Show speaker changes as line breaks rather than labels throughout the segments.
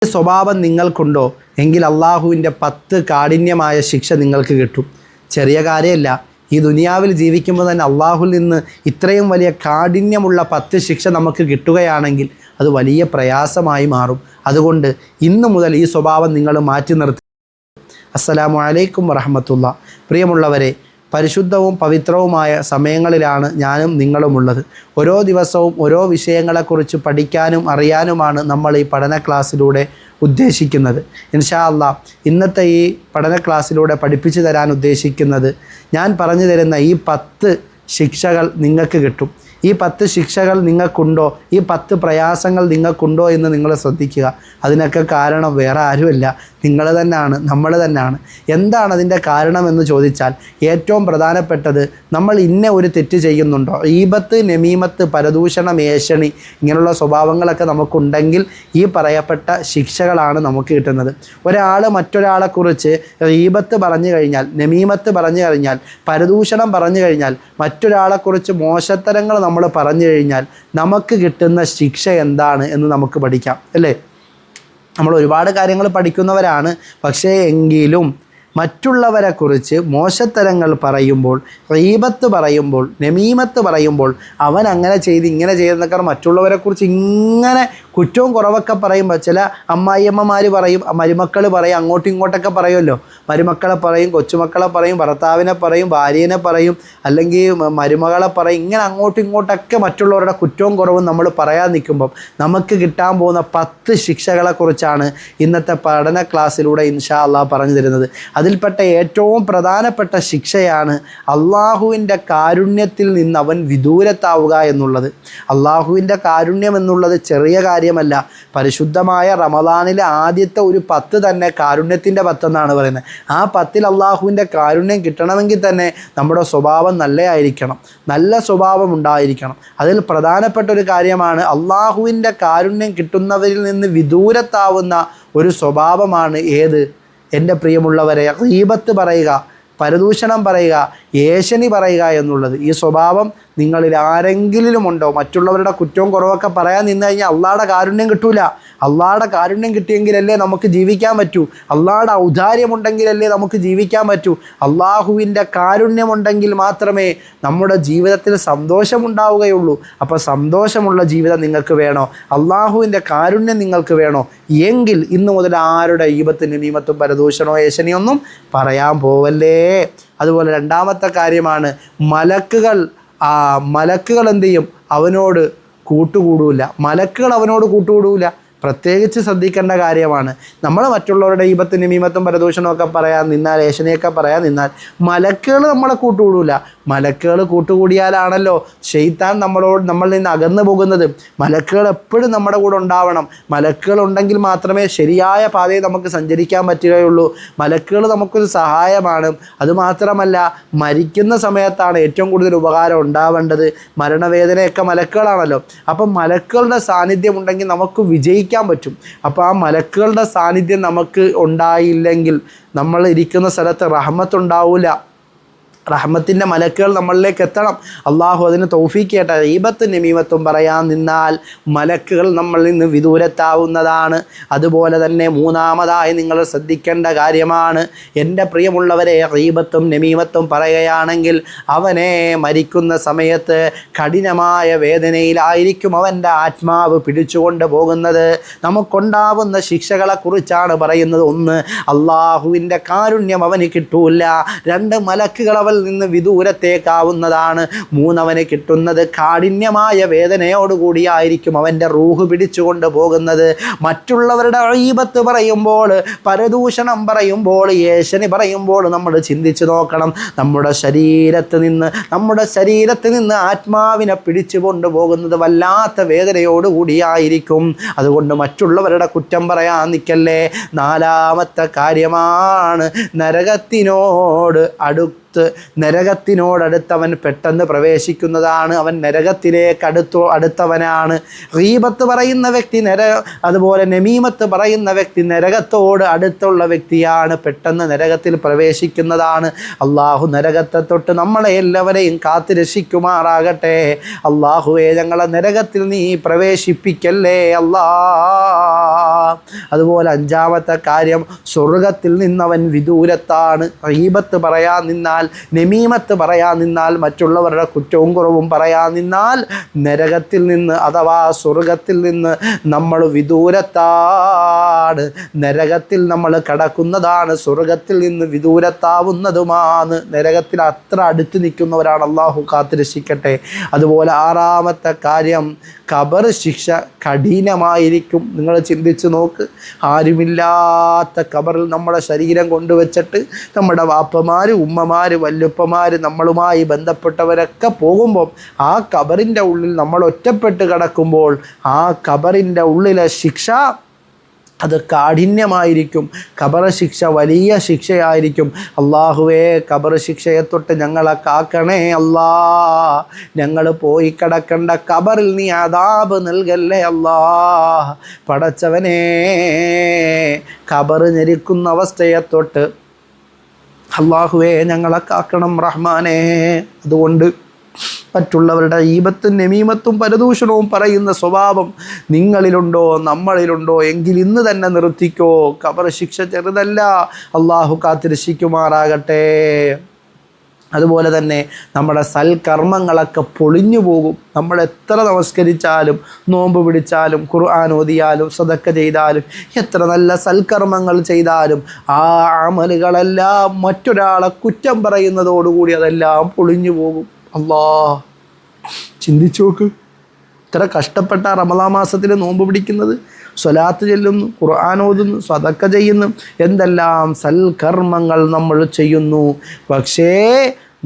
സ്വഭാവം നിങ്ങൾക്കുണ്ടോ എങ്കിൽ അള്ളാഹുവിൻ്റെ 10 കാഠിന്യമായ ശിക്ഷ നിങ്ങൾക്ക് കിട്ടും. ചെറിയ കാര്യമല്ല. ഈ ദുനിയാവിൽ ജീവിക്കുമ്പോൾ തന്നെ അള്ളാഹുവിൽ നിന്ന് ഇത്രയും വലിയ കാഠിന്യമുള്ള 10 ശിക്ഷ നമുക്ക് കിട്ടുകയാണെങ്കിൽ അത് വലിയ പ്രയാസമായി മാറും. അതുകൊണ്ട് ഇന്നു മുതൽ ഈ സ്വഭാവം നിങ്ങൾ മാറ്റി നിർത്തി. അസ്സലാമു അലൈക്കും വറഹ്മത്തുള്ളാഹി. പ്രിയമുള്ളവരെ, പരിശുദ്ധവും പവിത്രവുമായ സമയങ്ങളിലാണ് ഞാനും നിങ്ങളുമുള്ളത്. ഓരോ ദിവസവും ഓരോ വിഷയങ്ങളെക്കുറിച്ച് പഠിക്കാനും അറിയാനുമാണ് നമ്മൾ ഈ പഠന ക്ലാസ്സിലൂടെ ഉദ്ദേശിക്കുന്നത്. ഇൻഷാ അല്ലാഹ് ഇന്നത്തെ ഈ പഠന ക്ലാസ്സിലൂടെ പഠിപ്പിച്ചു തരാൻ ഉദ്ദേശിക്കുന്നത്, ഞാൻ പറഞ്ഞു തരുന്ന ഈ 10 ശിക്ഷകൾ നിങ്ങൾക്ക് കിട്ടും. ഈ 10 ശിക്ഷകൾ നിങ്ങൾക്കുണ്ടോ, ഈ 10 പ്രയാസങ്ങൾ നിങ്ങൾക്കുണ്ടോ എന്ന് നിങ്ങൾ ശ്രദ്ധിക്കുക. അതിനൊക്കെ കാരണം വേറെ ആരുമല്ല, നിങ്ങൾ തന്നെയാണ്, നമ്മൾ തന്നെയാണ്. എന്താണ് അതിൻ്റെ കാരണമെന്ന് ചോദിച്ചാൽ ഏറ്റവും പ്രധാനപ്പെട്ടത്, നമ്മൾ ഇന്ന ഒരു തെറ്റ് ചെയ്യുന്നുണ്ടോ, ഈബത്ത്, നമീമത്ത്, പരദൂഷണം, ഏഷണി ഇങ്ങനെയുള്ള സ്വഭാവങ്ങളൊക്കെ നമുക്കുണ്ടെങ്കിൽ ഈ പറയപ്പെട്ട ശിക്ഷകളാണ് നമുക്ക് കിട്ടുന്നത്. ഒരാൾ മറ്റൊരാളെക്കുറിച്ച് ഈബത്ത് പറഞ്ഞു കഴിഞ്ഞാൽ, നമീമത്ത് പറഞ്ഞു കഴിഞ്ഞാൽ, പരദൂഷണം പറഞ്ഞു കഴിഞ്ഞാൽ, മറ്റൊരാളെക്കുറിച്ച് മോശത്തരങ്ങൾ നമ്മൾ പറഞ്ഞു കഴിഞ്ഞാൽ നമുക്ക് കിട്ടുന്ന ശിക്ഷ എന്താണ് എന്ന് നമുക്ക് പഠിക്കാം, അല്ലേ? നമ്മൾ ഒരുപാട് കാര്യങ്ങൾ പഠിക്കുന്നവരാണ്. പക്ഷേ എങ്കിലും മറ്റുള്ളവരെക്കുറിച്ച് മോശത്തരങ്ങൾ പറയുമ്പോൾ, ഗീബത്ത് പറയുമ്പോൾ, നമീമത്ത് പറയുമ്പോൾ, അവൻ അങ്ങനെ ചെയ്ത് ഇങ്ങനെ ചെയ്തെന്നൊക്കെ മറ്റുള്ളവരെക്കുറിച്ച് ഇങ്ങനെ കുറ്റവും കുറവൊക്കെ പറയുമ്പോൾ ചില അമ്മായിയമ്മമാർ പറയും, മരുമക്കൾ പറയും, അങ്ങോട്ടും ഇങ്ങോട്ടൊക്കെ പറയുമല്ലോ. മരുമക്കളെ പറയും, കൊച്ചുമക്കളെ പറയും, ഭർത്താവിനെ പറയും, ഭാര്യനെ പറയും, അല്ലെങ്കിൽ മരുമകളെ പറയും. ഇങ്ങനെ അങ്ങോട്ടും ഇങ്ങോട്ടൊക്കെ മറ്റുള്ളവരുടെ കുറ്റവും കുറവും നമ്മൾ പറയാൻ നിൽക്കുമ്പം നമുക്ക് കിട്ടാൻ പോകുന്ന 10 ശിക്ഷകളെക്കുറിച്ചാണ് ഇന്നത്തെ പഠന ക്ലാസ്സിലൂടെ ഇൻഷാ അല്ലാഹ് പറഞ്ഞു തരുന്നത്. അതിൽപ്പെട്ട ഏറ്റവും പ്രധാനപ്പെട്ട ശിക്ഷയാണ് അള്ളാഹുവിൻ്റെ കാരുണ്യത്തിൽ നിന്ന് അവൻ വിദൂരത്താവുക എന്നുള്ളത്. അള്ളാഹുവിൻ്റെ കാരുണ്യം എന്നുള്ളത് ചെറിയ കാര്യമല്ല. പരിശുദ്ധമായ റമദാനിലെ ആദ്യത്തെ ഒരു 10 തന്നെ കാരുണ്യത്തിൻ്റെ 10 എന്നാണ് പറയുന്നത്. ആ 10ൽ അള്ളാഹുവിൻ്റെ കാരുണ്യം കിട്ടണമെങ്കിൽ തന്നെ നമ്മുടെ സ്വഭാവം നല്ലതായിരിക്കണം, നല്ല സ്വഭാവം ഉണ്ടായിരിക്കണം. അതിൽ പ്രധാനപ്പെട്ട ഒരു കാര്യമാണ് അള്ളാഹുവിൻ്റെ കാരുണ്യം കിട്ടുന്നവരിൽ നിന്ന് വിദൂരത്താവുന്ന ഒരു സ്വഭാവമാണ് ഏത്? എൻ്റെ പ്രിയമുള്ളവരെ, ഗീബത്ത് പറയുക, പരദൂഷണം പറയുക, ഏഷണി പറയുക എന്നുള്ളത്. ഈ സ്വഭാവം നിങ്ങളിൽ ആരെങ്കിലും ഉണ്ടോ? മറ്റുള്ളവരുടെ കുറ്റവും കുറവൊക്കെ പറയാൻ നിന്ന് കഴിഞ്ഞാൽ അള്ളാഹുടെ കാരുണ്യം കിട്ടൂല. അള്ളാഹുടെ കാരുണ്യം കിട്ടിയെങ്കിലല്ലേ നമുക്ക് ജീവിക്കാൻ പറ്റൂ. അള്ളാഹുടെ ഔദാര്യമുണ്ടെങ്കിലല്ലേ നമുക്ക് ജീവിക്കാൻ പറ്റൂ. അള്ളാഹുവിൻ്റെ കാരുണ്യമുണ്ടെങ്കിൽ മാത്രമേ നമ്മുടെ ജീവിതത്തിൽ സന്തോഷമുണ്ടാവുകയുള്ളൂ. അപ്പോൾ സന്തോഷമുള്ള ജീവിതം നിങ്ങൾക്ക് വേണോ? അള്ളാഹുവിൻ്റെ കാരുണ്യം നിങ്ങൾക്ക് വേണോ? എങ്കിൽ ഇന്നു മുതൽ ആരുടെ ഈബത്തും നമീമത്തും പരദൂഷണോ ഏഷണിയൊന്നും പറയാൻ പോവല്ലേ. അതുപോലെ രണ്ടാമത്തെ കാര്യമാണ് മലക്കുകൾ എന്ത് ചെയ്യും? അവനോട് കൂട്ടുകൂടൂല. മലക്കുകൾ അവനോട് കൂട്ടുകൂടൂല. പ്രത്യേകിച്ച് ശ്രദ്ധിക്കേണ്ട കാര്യമാണ്. നമ്മൾ മറ്റുള്ളവരുടെ ഈബത്തും നമീമത്തും പരദൂഷണമൊക്കെ പറയാൻ നിന്നാൽ, ഏഷണിയൊക്കെ പറയാൻ നിന്നാൽ മലക്കുകൾ നമ്മളെ കൂട്ടുകൂടൂല. മലക്കുകൾ കൂട്ടുകൂടിയാലാണല്ലോ ശൈത്താൻ നമ്മളിൽ നിന്ന് അകന്നു പോകുന്നത്. മലക്കുകൾ എപ്പോഴും നമ്മുടെ കൂടെ ഉണ്ടാവണം. മലക്കുകൾ ഉണ്ടെങ്കിൽ മാത്രമേ ശരിയായ പാതയിൽ നമുക്ക് സഞ്ചരിക്കാൻ പറ്റുകയുള്ളൂ. മലക്കുകൾ നമുക്കൊരു സഹായമാണ്. അതുമാത്രമല്ല, മരിക്കുന്ന സമയത്താണ് ഏറ്റവും കൂടുതൽ ഉപകാരം ഉണ്ടാവേണ്ടത്. മരണവേദനയൊക്കെ മലക്കുകളാണല്ലോ. അപ്പം മലക്കുകളുടെ സാന്നിധ്യം ഉണ്ടെങ്കിൽ നമുക്ക് വിജയിക്കാൻ പറ്റും. അപ്പോൾ ആ മലക്കുകളുടെ സാന്നിധ്യം നമുക്ക് ഉണ്ടായില്ലെങ്കിൽ നമ്മൾ ഇരിക്കുന്ന സ്ഥലത്ത് റഹ്മത്തുണ്ടാവില്ല. റഹ്മത്തിൻ്റെ മലക്കുകൾ നമ്മളിലേക്ക് എത്തണം. അള്ളാഹു അതിന് തൗഫീഖ് ചെയ്യട്ടെ. ഗീബത്തും നമീമത്തും പറയാൻ നിന്നാൽ മലക്കുകൾ നമ്മളിൽ നിന്ന് വിദൂരത്താവുന്നതാണ്. അതുപോലെ തന്നെ മൂന്നാമതായി നിങ്ങൾ ശ്രദ്ധിക്കേണ്ട കാര്യമാണ്, എൻ്റെ പ്രിയമുള്ളവരെ, ഗീബത്തും നമീമത്തും പറയുകയാണെങ്കിൽ അവനെ മരിക്കുന്ന സമയത്ത് കഠിനമായ വേദനയിലായിരിക്കും അവൻ്റെ ആത്മാവ് പിടിച്ചുകൊണ്ട് പോകുന്നത്. നമുക്കുണ്ടാവുന്ന ശിക്ഷകളെക്കുറിച്ചാണ് പറയുന്നത്. 1, അള്ളാഹുവിൻ്റെ കാരുണ്യം അവന് കിട്ടൂല. 2, മലക്കുകൾ അവൽ നിന്ന് വിദൂരത്തേക്കാവുന്നതാണ്. 3, അവന് കിട്ടുന്നത് കാഠിന്യമായ വേദനയോടുകൂടിയായിരിക്കും അവൻ്റെ റൂഹ് പിടിച്ചുകൊണ്ട് പോകുന്നത്. മറ്റുള്ളവരുടെ ഗീബത്ത് പറയുമ്പോൾ, പരദൂഷണം പറയുമ്പോൾ, ഏഷണി പറയുമ്പോൾ നമ്മൾ ചിന്തിച്ചു നോക്കണം. നമ്മുടെ ശരീരത്ത് നിന്ന് ആത്മാവിനെ പിടിച്ചു കൊണ്ടുപോകുന്നത് വല്ലാത്ത വേദനയോടുകൂടിയായിരിക്കും. അതുകൊണ്ട് മറ്റുള്ളവരുടെ കുറ്റം പറയാൻ നിൽക്കല്ലേ. 4ാമത്തെ കാര്യമാണ് നരകത്തിനോട് നരകത്തിനോടടുത്തവൻ പെട്ടെന്ന് പ്രവേശിക്കുന്നതാണ്. അവൻ നരകത്തിലേക്ക് അടുത്തവനാണ്. ഗീബത്ത് പറയുന്ന വ്യക്തി അതുപോലെ നമീമത്ത് പറയുന്ന വ്യക്തി നരകത്തോട് അടുത്തുള്ള വ്യക്തിയാണ്, പെട്ടെന്ന് നരകത്തിൽ പ്രവേശിക്കുന്നതാണ്. അള്ളാഹു നരകത്തെ തൊട്ട് നമ്മളെ എല്ലാവരെയും കാത്തു രക്ഷിക്കുമാറാകട്ടെ. അള്ളാഹുവേ, ഞങ്ങളെ നരകത്തിൽ നീ പ്രവേശിപ്പിക്കല്ലേ അല്ലാ. അതുപോലെ അഞ്ചാമത്തെ കാര്യം, സ്വർഗത്തിൽ നിന്നവൻ വിദൂരത്താണ്. ഗീബത്ത് പറയാൻ നിന്നാൽ, നമീമത്ത് പറയാൻ നിന്നാൽ, മറ്റുള്ളവരുടെ കുറ്റവും കുറവും പറയാൻ നിന്നാൽ നരകത്തിൽ നിന്ന് അഥവാ സ്വർഗത്തിൽ നിന്ന് നമ്മൾ വിദൂരത്താണ്. നരകത്തിൽ നമ്മൾ കടക്കുന്നതാണ്, സ്വർഗത്തിൽ നിന്ന് വിദൂരത്താവുന്നതുമാണ്. നരകത്തിൽ അത്ര അടുത്ത് നിൽക്കുന്നവരാണ്. അള്ളാഹു കാത്തുരക്ഷിക്കട്ടെ. അതുപോലെ ആറാമത്തെ കാര്യം, ഖബർ ശിക്ഷ കഠിനമായിരിക്കും. നിങ്ങൾ ചിന്തിച്ച് നോക്ക്, ആരുമില്ലാത്ത ഖബറിൽ നമ്മുടെ ശരീരം കൊണ്ടുവച്ചിട്ട് നമ്മുടെ വാപ്പമാർ, ഉമ്മമാർ, വല്ലുപ്പമാർ, നമ്മളുമായി ബന്ധപ്പെട്ടവരൊക്കെ പോകുമ്പോൾ ആ ഖബറിൻ്റെ ഉള്ളിൽ നമ്മൾ ഒറ്റപ്പെട്ട് കിടക്കുമ്പോൾ ആ ഖബറിൻ്റെ ഉള്ളിലെ ശിക്ഷ അത് കാഠിന്യമായിരിക്കും. ഖബർ ശിക്ഷ വലിയ ശിക്ഷയായിരിക്കും. അള്ളാഹുവേ, ഖബർ ശിക്ഷയെ തൊട്ട് ഞങ്ങളെ കാക്കണേ അല്ലാ. ഞങ്ങൾ പോയി കിടക്കേണ്ട ഖബറിൽ നീ അദാബ് നൽകല്ലേ അല്ലാ. പടച്ചവനേ, ഖബർ ഞെരിക്കുന്ന അവസ്ഥയെ തൊട്ട് അള്ളാഹുവേ ഞങ്ങളെ കാക്കണം റഹ്മാനേ. അതുകൊണ്ട് മറ്റുള്ളവരുടെ ഈബത്തും നമീമത്തും പരദൂഷണവും പറയുന്ന സ്വഭാവം നിങ്ങളിലുണ്ടോ, നമ്മളിലുണ്ടോ എങ്കിൽ ഇന്ന് തന്നെ നിർത്തിക്കോ. ഖബർ ശിക്ഷ ചെറുതല്ല. അള്ളാഹു കാത്തിരക്ഷിക്കുമാറാകട്ടെ. അതുപോലെ തന്നെ നമ്മുടെ സൽക്കർമ്മങ്ങളൊക്കെ പൊളിഞ്ഞു പോകും. നമ്മൾ എത്ര നമസ്കരിച്ചാലും, നോമ്പ് പിടിച്ചാലും, ഖുർആൻ ഓതിയാലും, സദക്ക ചെയ്താലും, എത്ര നല്ല സൽക്കർമ്മങ്ങൾ ചെയ്താലും ആ അമലുകളെല്ലാം മറ്റൊരാളെ കുറ്റം പറയുന്നതോടുകൂടി അതെല്ലാം പൊളിഞ്ഞു പോകും. അല്ലാ, ചിന്തിച്ചു നോക്ക്. ഇത്ര കഷ്ടപ്പെട്ട റമളാൻ മാസത്തിൽ നോമ്പ് പിടിക്കുന്നത്, സ്വലാത്ത് ചെല്ലുന്നു, ഖുർആൻ ഓതുന്നു, സദക്ക ചെയ്യുന്നു, എന്തെല്ലാം സൽക്കർമ്മങ്ങൾ നമ്മൾ ചെയ്യുന്നു. പക്ഷേ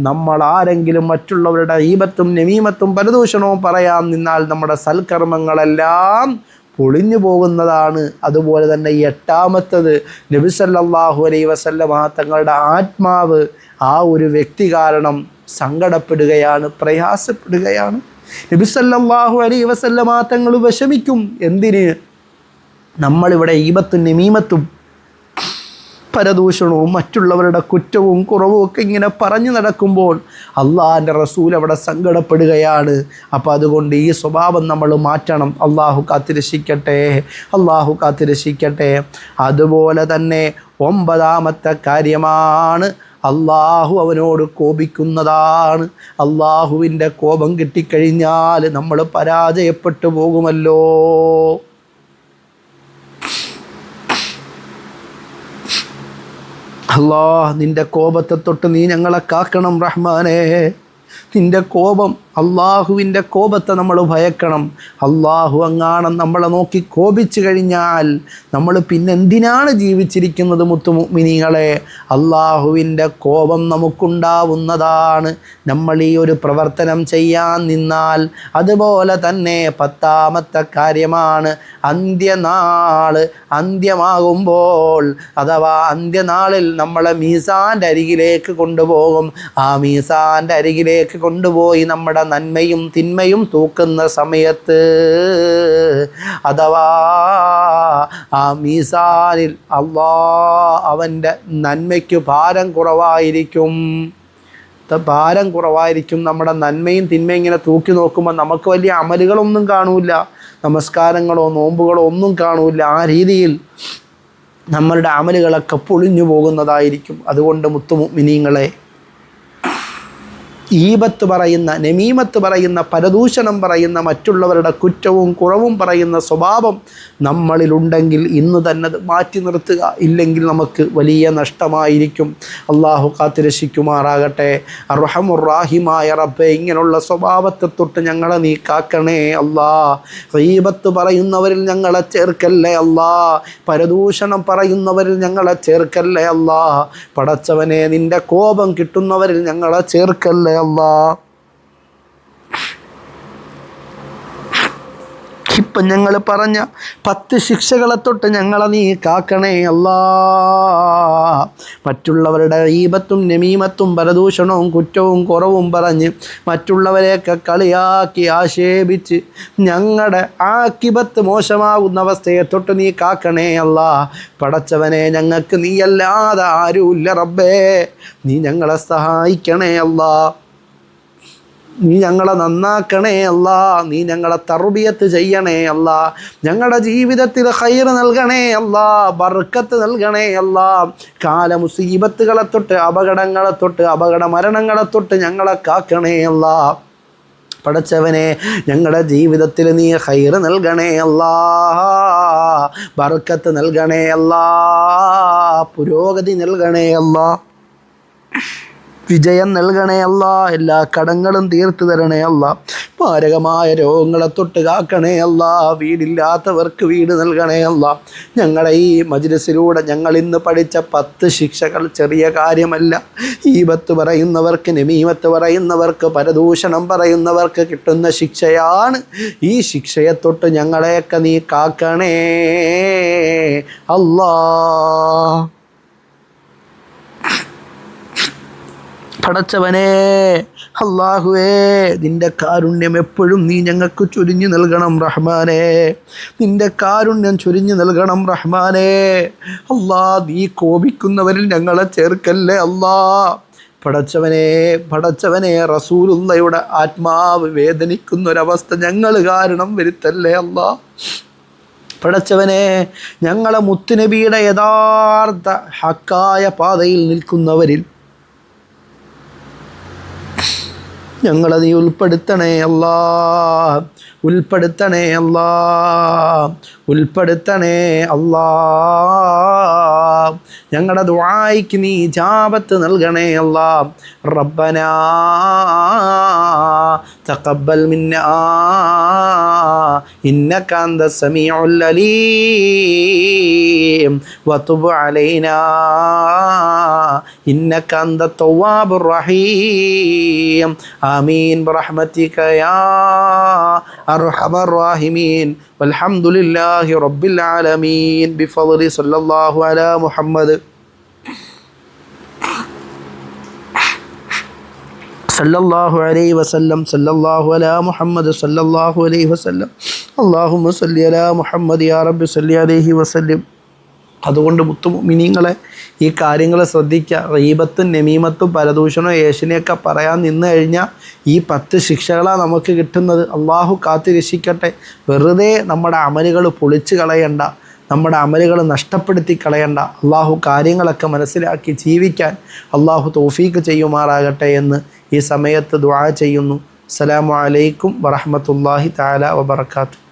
നമ്മൾ ആരെങ്കിലും മറ്റുള്ളവരുടെ ഈബത്തും നമീമത്തും പരദൂഷണവും പറയാൻ നിന്നാൽ നമ്മുടെ സൽക്കർമ്മങ്ങളെല്ലാം പൊളിഞ്ഞു പോകുന്നതാണ്. അതുപോലെ തന്നെ എട്ടാമത്തത്, നബി സല്ലല്ലാഹു അലൈഹി വസല്ലമ തങ്ങളുടെ ആത്മാവ് ആ ഒരു വ്യക്തി കാരണം സങ്കടപ്പെടുകയാണ്, പ്രയാസപ്പെടുകയാണ്. നബി സല്ലല്ലാഹു അലൈഹി വസല്ലമ തങ്ങൾ വിഷമിക്കും. എന്തിന്? നമ്മളിവിടെ ഈബത്തും നമീമത്തും പരദൂഷണവും മറ്റുള്ളവരുടെ കുറ്റവും കുറവും ഒക്കെ ഇങ്ങനെ പറഞ്ഞു നടക്കുമ്പോൾ അള്ളാഹിൻ്റെ റസൂൽ അവിടെ സങ്കടപ്പെടുകയാണ്. അപ്പോൾ അതുകൊണ്ട് ഈ സ്വഭാവം നമ്മൾ മാറ്റണം. അള്ളാഹു കാത്തിരക്ഷിക്കട്ടെ, അള്ളാഹു കാത്തിരക്ഷിക്കട്ടെ. അതുപോലെ തന്നെ ഒമ്പതാമത്തെ കാര്യമാണ്, അള്ളാഹു അവനോട് കോപിക്കുന്നതാണ്. അള്ളാഹുവിൻ്റെ കോപം കിട്ടിക്കഴിഞ്ഞാൽ നമ്മൾ പരാജയപ്പെട്ടു പോകുമല്ലോ. അല്ലാഹ്, നിൻ്റെ കോപത്തെ തൊട്ട് നീ ഞങ്ങളെ കാക്കണം റഹ്മാനേ. നിൻ്റെ കോപം, അള്ളാഹുവിൻ്റെ കോപത്തെ നമ്മൾ ഭയക്കണം. അള്ളാഹു അങ്ങാണം നമ്മളെ നോക്കി കോപിച്ചു കഴിഞ്ഞാൽ നമ്മൾ പിന്നെന്തിനാണ് ജീവിച്ചിരിക്കുന്നത് മുത്തുമുഅ്മിനീങ്ങളെ? അള്ളാഹുവിൻ്റെ കോപം നമുക്കുണ്ടാവുന്നതാണ് നമ്മൾ ഈ ഒരു പ്രവർത്തനം ചെയ്യാൻ നിന്നാൽ. അതുപോലെ തന്നെ പത്താമത്തെ കാര്യമാണ് അന്ത്യനാൾ. അന്ത്യമാകുമ്പോൾ അഥവാ അന്ത്യനാളിൽ നമ്മളെ മീസാൻ്റെ അരികിലേക്ക് കൊണ്ടുപോകും. ആ മീസാൻ്റെ അരികിലേക്ക് കൊണ്ടുപോയി നമ്മുടെ നന്മയും തിന്മയും തൂക്കുന്ന സമയത്ത് അഥവാ ആ മീസാനിൽ അവൻ്റെ നന്മയ്ക്ക് ഭാരം കുറവായിരിക്കും. നമ്മുടെ നന്മയും തിന്മയും ഇങ്ങനെ തൂക്കി നോക്കുമ്പോൾ നമുക്ക് വലിയ അമലുകളൊന്നും കാണൂല, നമസ്കാരങ്ങളോ നോമ്പുകളോ ഒന്നും കാണൂല. ആ രീതിയിൽ നമ്മളുടെ അമലുകളൊക്കെ പൊളിഞ്ഞു പോകുന്നതായിരിക്കും. അതുകൊണ്ട് മുത്തുമുഅ്മിനീങ്ങളെ, ഈബത്ത് പറയുന്ന, നമീമത്ത് പറയുന്ന, പരദൂഷണം പറയുന്ന, മറ്റുള്ളവരുടെ കുറ്റവും കുറവും പറയുന്ന സ്വഭാവം നമ്മളിലുണ്ടെങ്കിൽ ഇന്ന് തന്നെ അത് മാറ്റി നിർത്തുക. ഇല്ലെങ്കിൽ നമുക്ക് വലിയ നഷ്ടമായിരിക്കും. അള്ളാഹു കാത്തുരക്ഷിക്കുമാറാകട്ടെ. അർഹമുർ-റാഹിമായ റബ്ബേ, ഇങ്ങനെയുള്ള സ്വഭാവത്തെ തൊട്ട് ഞങ്ങളെ നീ കാക്കണേ അല്ലാ. ഈബത്ത് പറയുന്നവരിൽ ഞങ്ങളെ ചേർക്കല്ലേ അല്ലാ. പരദൂഷണം പറയുന്നവരിൽ ഞങ്ങളെ ചേർക്കല്ലേ അല്ലാ. പടച്ചവനെ, നിൻ്റെ കോപം കിട്ടുന്നവരിൽ ഞങ്ങളെ ചേർക്കല്ലേ അല്ലാ. ഇപ്പം ഞങ്ങൾ പറഞ്ഞ 10 ശിക്ഷകളെ തൊട്ട് ഞങ്ങളെ നീ കാക്കണേ അല്ലാ. മറ്റുള്ളവരുടെ ഗീബത്തും നമീമത്തും പരദൂഷണവും കുറ്റവും കുറവും പറഞ്ഞ് മറ്റുള്ളവരെയൊക്കെ കളിയാക്കി ആക്ഷേപിച്ച് ഞങ്ങളുടെ ആക്കിബത്ത് മോശമാകുന്ന അവസ്ഥയെ തൊട്ട് നീ കാക്കണേ അല്ലാ. പടച്ചവനെ, ഞങ്ങൾക്ക് നീയല്ലാതെ ആരുമില്ല റബ്ബേ. നീ ഞങ്ങളെ സഹായിക്കണേ അല്ലാ. നീ ഞങ്ങളെ നന്നാക്കണേ അല്ലാ. നീ ഞങ്ങളെ തർബിയത്ത് ചെയ്യണേ അല്ലാ. ഞങ്ങളുടെ ജീവിതത്തിൽ ഖൈർ നൽകണേ അല്ലാ. ബർക്കത്ത് നൽകണേ അല്ലാ. മുസീബത്തുകളെ തൊട്ട് അപകടങ്ങളെ തൊട്ട് അപകട മരണങ്ങളെ തൊട്ട് ഞങ്ങളെ കാക്കണേ അല്ലാ. പടച്ചവനെ, ഞങ്ങളുടെ ജീവിതത്തിൽ നീ ഖൈർ നൽകണേ അല്ലാ. ബർക്കത്ത് നൽകണേ അല്ലാ. പുരോഗതി നൽകണേ അല്ലാ. വിജയം നൽകണേ അല്ലാ. എല്ലാ കടങ്ങളും തീർത്തു തരണേ അല്ലാ. മാരകമായ രോഗങ്ങളെ തൊട്ട് കാക്കണേ അല്ലാ. വീടില്ലാത്തവർക്ക് വീട് നൽകണേ അല്ലാ. ഞങ്ങളുടെ ഈ മജ്‌ലിസിലൂടെ ഞങ്ങൾ ഇന്ന് പഠിച്ച 10 ശിക്ഷകൾ ചെറിയ കാര്യമല്ല. ഗീബത്ത് പറയുന്നവർക്ക്, നമീമത്ത് പറയുന്നവർക്ക്, പരദൂഷണം പറയുന്നവർക്ക് കിട്ടുന്ന ശിക്ഷയാണ്. ഈ ശിക്ഷയെ തൊട്ട് ഞങ്ങളെയൊക്കെ നീ കാക്കണേ അല്ലാ. പടച്ചവനെ, അല്ലാഹുവേ, നിൻ്റെ കാരുണ്യം എപ്പോഴും നീ ഞങ്ങൾക്ക് ചൊരിഞ്ഞു നൽകണം റഹ്മാനേ. നിൻ്റെ കാരുണ്യം ചൊരിഞ്ഞു നൽകണം റഹ്മാനേ. അല്ലാ, നീ കോപിക്കുന്നവരിൽ ഞങ്ങളെ ചേർക്കല്ലേ അല്ലാ. പടച്ചവനെ, റസൂലുള്ളയുടെ ആത്മാവ് വേദനിക്കുന്നൊരവസ്ഥ ഞങ്ങൾ കാരണം വരുത്തല്ലേ അല്ലാ. പടച്ചവനെ, ഞങ്ങളെ മുത്തുനബിയുടെ യഥാർത്ഥ ഹക്കായ പാതയിൽ നിൽക്കുന്നവരിൽ ഞങ്ങളെ നീ ഉൾപ്പെടുത്തണേ അല്ലാ. ഉൾപ്പെടുത്തണേ അല്ലാ. ഉൾപ്പെടുത്തണേ അല്ലാ. ഞങ്ങളുടെ ദുആയ്ക്ക് നീ ഇജാബത്ത് നൽകണേ അല്ലാ. റബ്ബനാ തഖബ്ബൽ മിന്നാ ഇന്നക അന്ത സമീഉൽ അലീം വതുബ് അലൈനാ ഇന്നക അന്ത തവ്വാബുർ റഹീം. ആമീൻ ബിറഹ്മതിക യാ അർഹമർ റഹീമീൻ. വൽഹംദുലില്ലാഹി റബ്ബിൽ ആലമീൻ. ബിഫദ്ലി സല്ലല്ലാഹു അലാ മുഹമ്മദ് സല്ലല്ലാഹു അലൈഹി വസല്ലം. സല്ലല്ലാഹു അലാ മുഹമ്മദ് സല്ലല്ലാഹു അലൈഹി വസല്ലം. അല്ലാഹുമ്മ സല്ലി അലാ മുഹമ്മദ് യാ റബ്ബി സല്ലി അലൈഹി വസല്ലം. അതുകൊണ്ട് മുത്തുമുഅ്മിനീങ്ങളെ, ഈ കാര്യങ്ങൾ ശ്രദ്ധിക്കുക. ഗീബത്തും നമീമത്തും പരദൂഷണവും ഏഷണിയൊക്കെ പറയാൻ നിന്ന് കഴിഞ്ഞാൽ ഈ 10 ശിക്ഷകളാണ് നമുക്ക് കിട്ടുന്നത്. അള്ളാഹു കാത്തു രക്ഷിക്കട്ടെ. വെറുതെ നമ്മുടെ അമലുകൾ പൊളിച്ച് കളയണ്ട, നമ്മുടെ അമലുകൾ നഷ്ടപ്പെടുത്തി കളയണ്ട. അള്ളാഹു കാര്യങ്ങളൊക്കെ മനസ്സിലാക്കി ജീവിക്കാൻ അള്ളാഹു തൗഫീക്ക് ചെയ്യുമാറാകട്ടെ എന്ന് ഈ സമയത്ത് ദുആ ചെയ്യുന്നു. അസ്സലാമു അലൈക്കും വറഹ്മത്തുള്ളാഹി തആല വബറകാതുഹു.